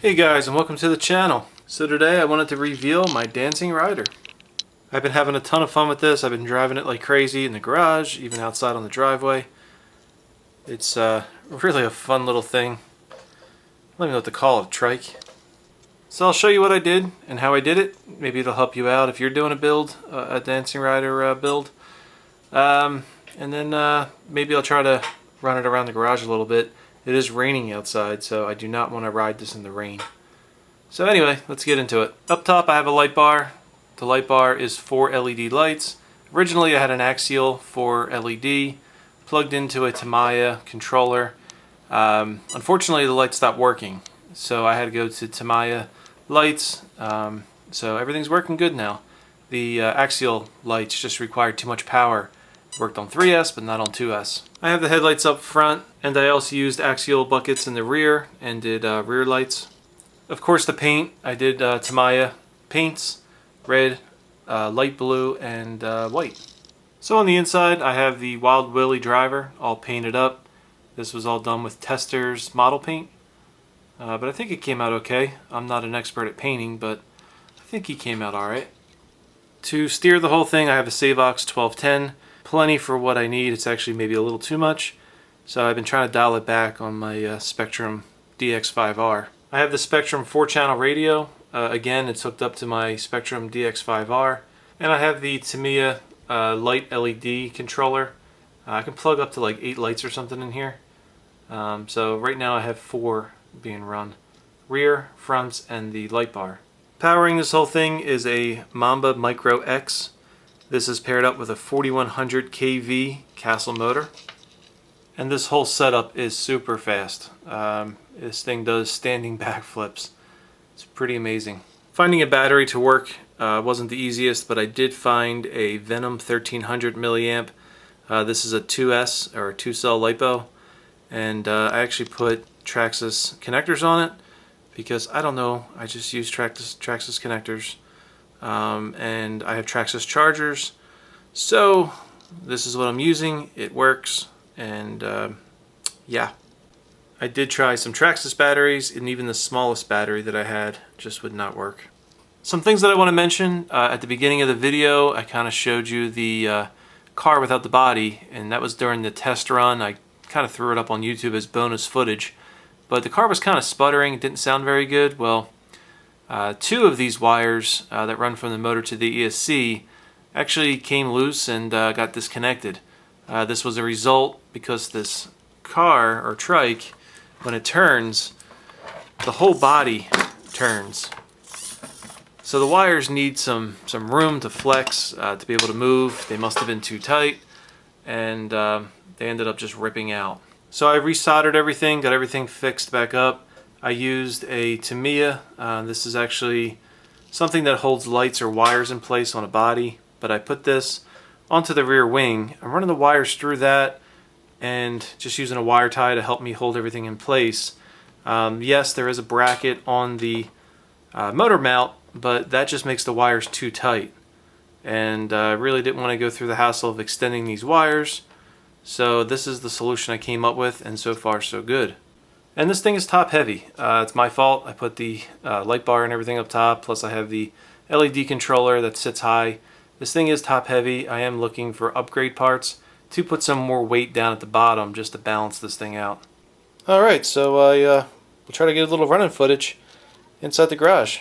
Hey guys, and welcome to the channel. So today I wanted to reveal my dancing rider. I've been having a ton of fun with this. I've been driving it like crazy in the garage, even outside on the driveway. It's really a fun little thing. I don't even know what to call it, trike. So I'll show you what I did and how I did it. Maybe it'll help you out if you're doing a build, a dancing rider build. And then maybe I'll try to run it around the garage a little bit. It is raining outside, so I do not want to ride this in the rain. So anyway, let's get into it. Up top I have a light bar. The light bar is 4 LED lights. Originally I had an axial for LED plugged into a Tamiya controller. Unfortunately the light stopped working, so I had to go to Tamiya lights. So everything's working good now. The axial lights just required too much power. Worked on 3S but not on 2S. I have the headlights up front, and I also used axial buckets in the rear and did rear lights. Of course the paint, I did Tamiya paints, red, light blue, and white. So on the inside I have the Wild Willie driver all painted up. This was all done with Testors model paint, but I think it came out okay. I'm not an expert at painting, but I think he came out alright. To steer the whole thing I have a Savox 1210. Plenty for what I need. It's actually maybe a little too much, so I've been trying to dial it back on my Spectrum DX5R. I have the Spectrum 4-channel radio. Again, it's hooked up to my Spectrum DX5R, and I have the Tamiya light LED controller. I can plug up to like 8 lights or something in here. So right now I have 4 being run: rear, front, and the light bar. Powering this whole thing is a Mamba Micro X. This is paired up with a 4100 kV Castle motor. And this whole setup is super fast. This thing does standing backflips. It's pretty amazing. Finding a battery to work wasn't the easiest, but I did find a Venom 1300 milliamp. This is a 2S or a 2-cell LiPo. And I actually put Traxxas connectors on it because I don't know, I just use Traxxas connectors. And I have Traxxas chargers, so this is what I'm using. It works, and yeah. I did try some Traxxas batteries, and even the smallest battery that I had just would not work. Some things that I want to mention, at the beginning of the video I kind of showed you the car without the body, and that was during the test run. I kind of threw it up on YouTube as bonus footage, but the car was kind of sputtering. It didn't sound very good. Well, 2 of these wires that run from the motor to the ESC actually came loose and got disconnected. This was a result because this car, or trike, when it turns, the whole body turns. So the wires need some room to flex, to be able to move. They must have been too tight, and they ended up just ripping out. So I resoldered everything, got everything fixed back up. I used a Tamiya. This is actually something that holds lights or wires in place on a body, but I put this onto the rear wing. I'm running the wires through that and just using a wire tie to help me hold everything in place. Yes, there is a bracket on the motor mount, but that just makes the wires too tight. And I really didn't want to go through the hassle of extending these wires, so this is the solution I came up with, and so far so good. And this thing is top heavy. It's my fault. I put the light bar and everything up top, plus I have the LED controller that sits high. This thing is top heavy. I am looking for upgrade parts to put some more weight down at the bottom just to balance this thing out. Alright, so we'll try to get a little running footage inside the garage.